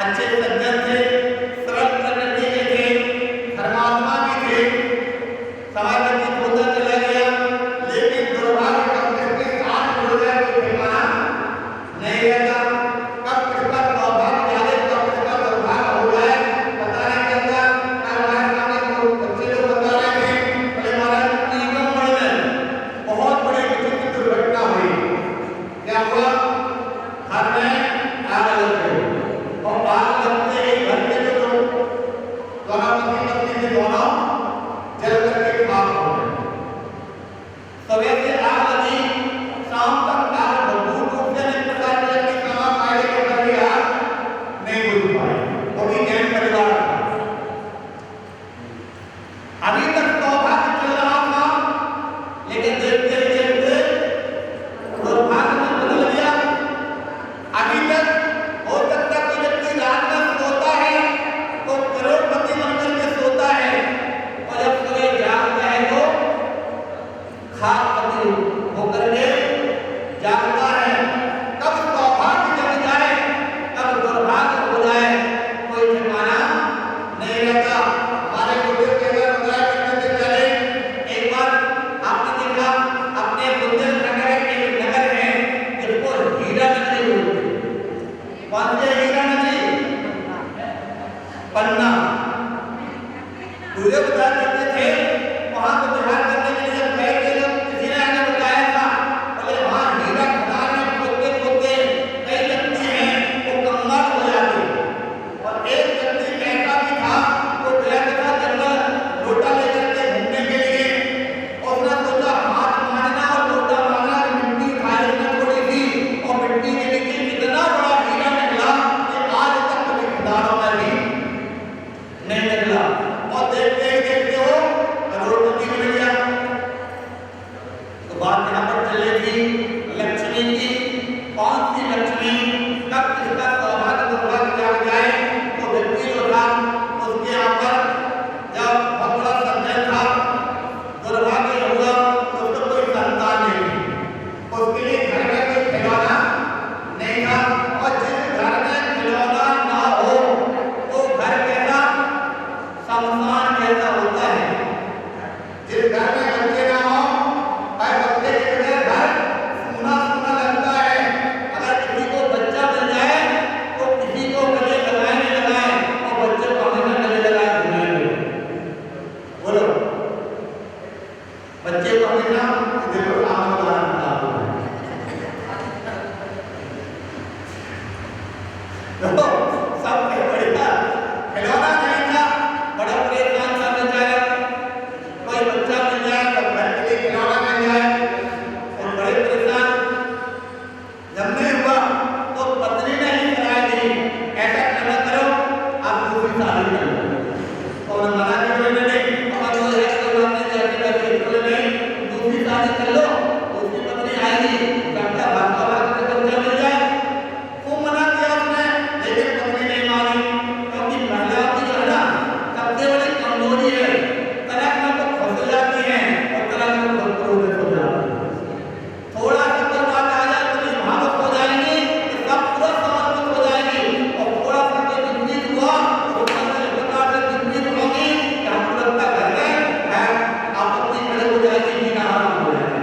अच्छे सज्जन थे, सरल प्रकृति के थे, धर्मात्मा भी थे, समय व्यतीत होता चला गया, लेकिन दुर्भाग्य कब किसके साथ जुड़ गया कोई ठिकाना नहीं रहता। कब किसका सौभाग्य जागे, कब किसका दुर्भाग्य हो जाए पता नहीं चलता। हमारे सामने दो बच्चे लोग बता रहे थे, बोले महाराज टीकमगढ़ में बहुत बड़ी विचित्र दुर्घटना हुई। क्या हुआ? घर में आग लग गई और आग लगते ही घर के जो लोग दोनों पति पत्नी थे दोनों जल करके खाक हो गए। सुबह से आग लगी, शाम तक आग भरपूर रूप से अनेक प्रकार के अपने काम कायदे के कर लिया, नहीं बुझ पाए। वो भी जैन परिवार था। अभी तक सौभाग्य चल रहा था, लेकिन देखते देखते दुर्भाग्य में बदल गया। अभी तक हो सकता कोई व्यक्ति रात में सोता है तो करोड़पति बनकर के सोता है, और जब सुबह जागता है तो खाकपति होकर के जागता है। कब सौभाग्य जग जाए, कब दुर्भाग्य हो जाए, कोई ठिकाना नहीं रहता। हमारे गुरुदेव के अगर बताया करते थे चले, एक बार आपने देखा अपने बुंदेलखंड में एक नगर है जिसको हीरा नगरी बोलते हैं। कौन से हीरा नगरी? पन्ना। गुरुदेव बताया करते थे वहां तो बिहार करने के लिए जब गए थे, जब किसी ने आगे बताया था, बोले वहां हीरा खदान में खोदते खोदते कई व्यक्ति हैं वो कंगाल हो जाते, और एक व्यक्ति ऐसा भी था वो गया था जंगल लोटा लेकर के घूमने के लिए। उसने सोचा हाथ मारना और लोटा मारना, मिट्टी उठाई उसने थोड़ी सी और मिट्टी के नीचे इतना बड़ा हीरा निकला कि आज तक कभी खदानों में भी नहीं निकला। और देखते ही देखते हो करोड़पति बन गया। तो बात यहाँ पर चल रही थी लक्ष्मी की। कौन सी लक्ष्मी? कब किसका सौभाग्य दुर्भाग्य जाग जाए। तो व्यक्ति जो था उसके यहाँ पर जब बहुत बड़ा संकट था, दुर्भाग्य हुआ तो उसको कोई संतान नहीं थी, उसके लिए घर में कोई खिलौना नहीं था। और जिस घर में खिलौना ना हो वो घर कैसा? शमशान जैसा होता है। जिस घर में बच्चे ना हो, हर बच्चे के बगैर घर सूना सूना लगता है। अगर किसी को बच्चा मिल जाए तो किसी को गले लगाए नहीं लगाए, और बच्चे को हमेशा गले लगाए घुमाएंगे। बोलो, बच्चे को हमेशा देखो सामने उदाहरण बताता हूं। तो सबसे बढ़िया खिलौना नहीं था, बड़ा परेशान था बेचारा। कोई बच्चा मिल जाए तो घर के लिए खिलौना मिल जाए, और बड़े परेशान। जब नहीं हुआ तो पत्नी ने ही सलाह दी, ऐसा करना करो आप दूसरी शादी कर लो। और मना किया नहीं, और वो है कोई बात नहीं, जैसे वैसे बोले नहीं दूसरी शादी कर लो, दूसरी पत्नी आएगी क्या भागता भागता बच्चा मिल जाए। खूब मना किया उसने, लेकिन पत्नी नहीं मानी, क्योंकि महिला की जो है ना सबसे बड़ी कमजोरी है, तलाक में तो फंस जाती है और तलाक में बहुत क्रोधित हो जाती है। थोड़ा सा कोई बात आ जाए तो भावुक हो जाएंगी, तो सब पूरा समर्पित हो जाएगी, और थोड़ा सा कोई विपरीत हुआ तो इस प्रकार से विपरीत होगी कि हम लगता घर में है आपत्ति खड़े हो जाएगी, जीना आराम हो जाएगा।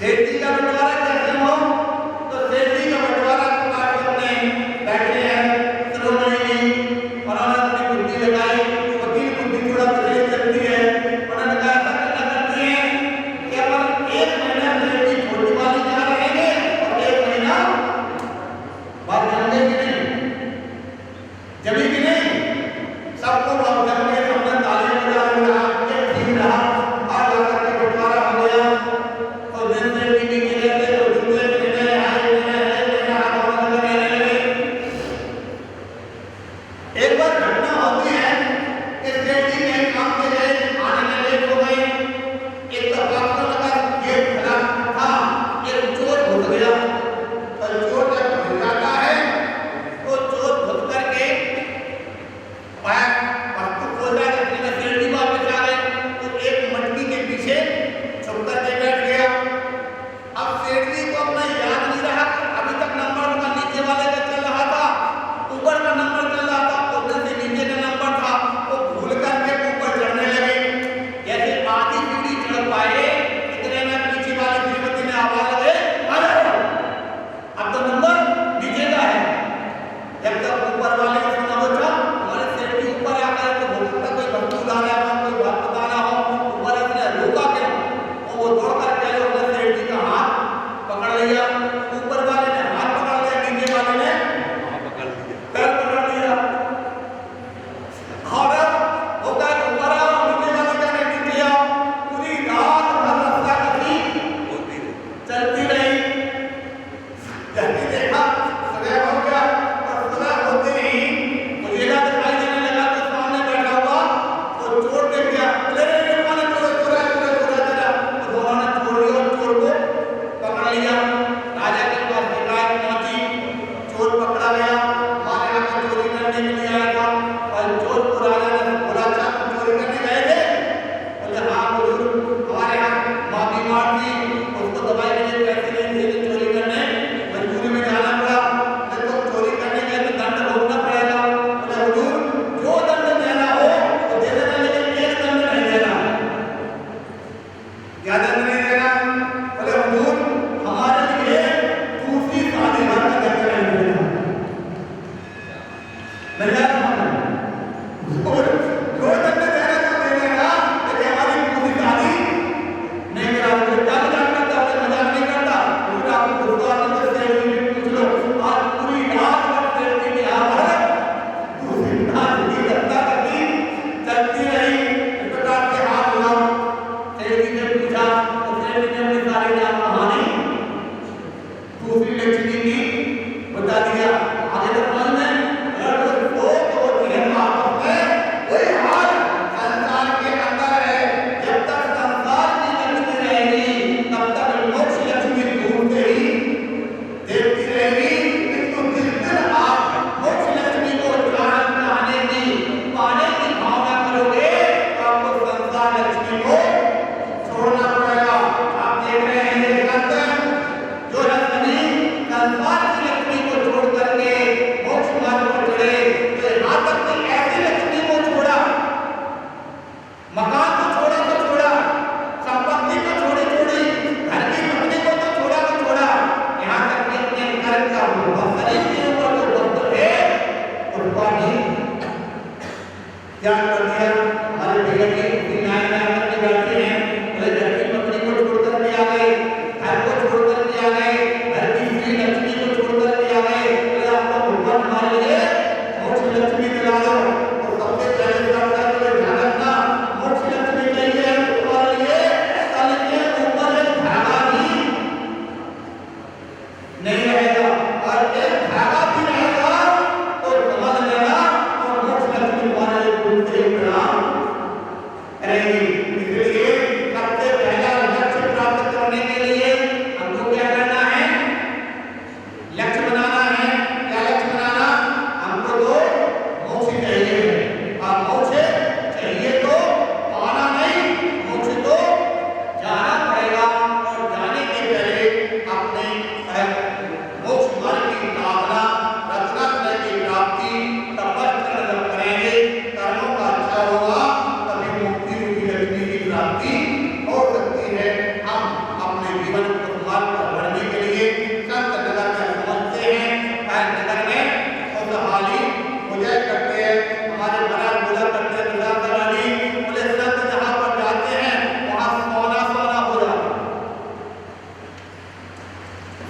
सेठ जी का बंटवारा कैसे हो? तो सेठ जी का बंटवारा पार्टी अपने बैठे हैं शिरोमणि जी, उन्होंने अपनी बुद्धि लगाई, वकील बुद्धि थोड़ा तेज चलती है, उन्होंने कहा ऐसा करते हैं कि अपन 1 महीना सेठ जी छोटी वाली जगह रहेंगे और 1 महीना बात जानते कि नहीं, जमी कि नहीं, सबको बात जानते, सबने ताली बजा रहा, ये ठीक रहा, आज आकर के बंटवारा हो गया। और दिन से टीवी के लिए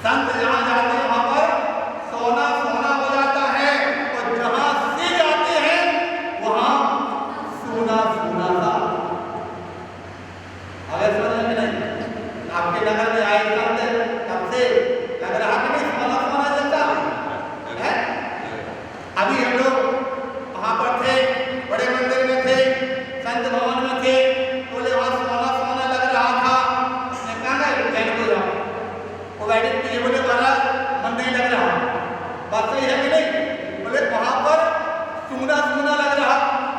संत जहां जाते हैं वहां पर सोना सोना हो जाता है, और जहां से जाते हैं वहां सोना सोना सा। अगर समझ में नहीं, आपके नगर में आए संत तब से लग रहा कि नहीं सोना सोना जैसा है। अभी हम लोग वहां पर थे, बड़े मंदिर में थे, संत भवन में थे, बोले वहां सोना सोना लग रहा था। मैं कहा जैन को जाओ, वो बैठे पीछे बोले महाराज मन नहीं लग रहा। बात सही है कि नहीं? बोले वहां पर सोना सोना लग रहा।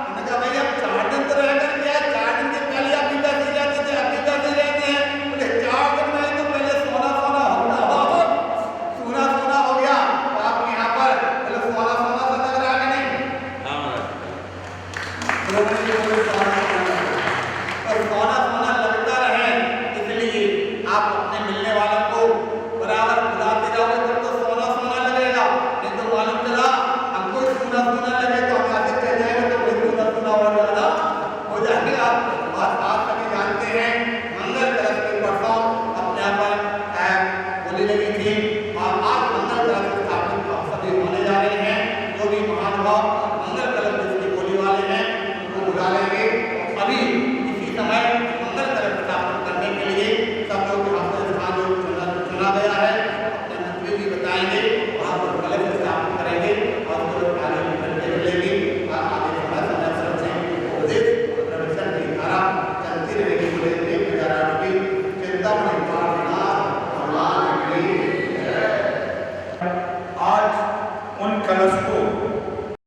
मैंने कहा भाई अब 4 दिन तो रह कर क्या, 4 दिन के पहले आप भी बैठे रहते थे, अभी बैठे रहते हैं। बोले 4 दिन में तो पहले सोना सोना हो गया, सोना सोना हो गया। तो आप यहाँ पर बोले सोना सोना सा लग रहा है कि नहीं? तो सोना सोना लगता रहे, इसलिए आप अपने मिलने वाले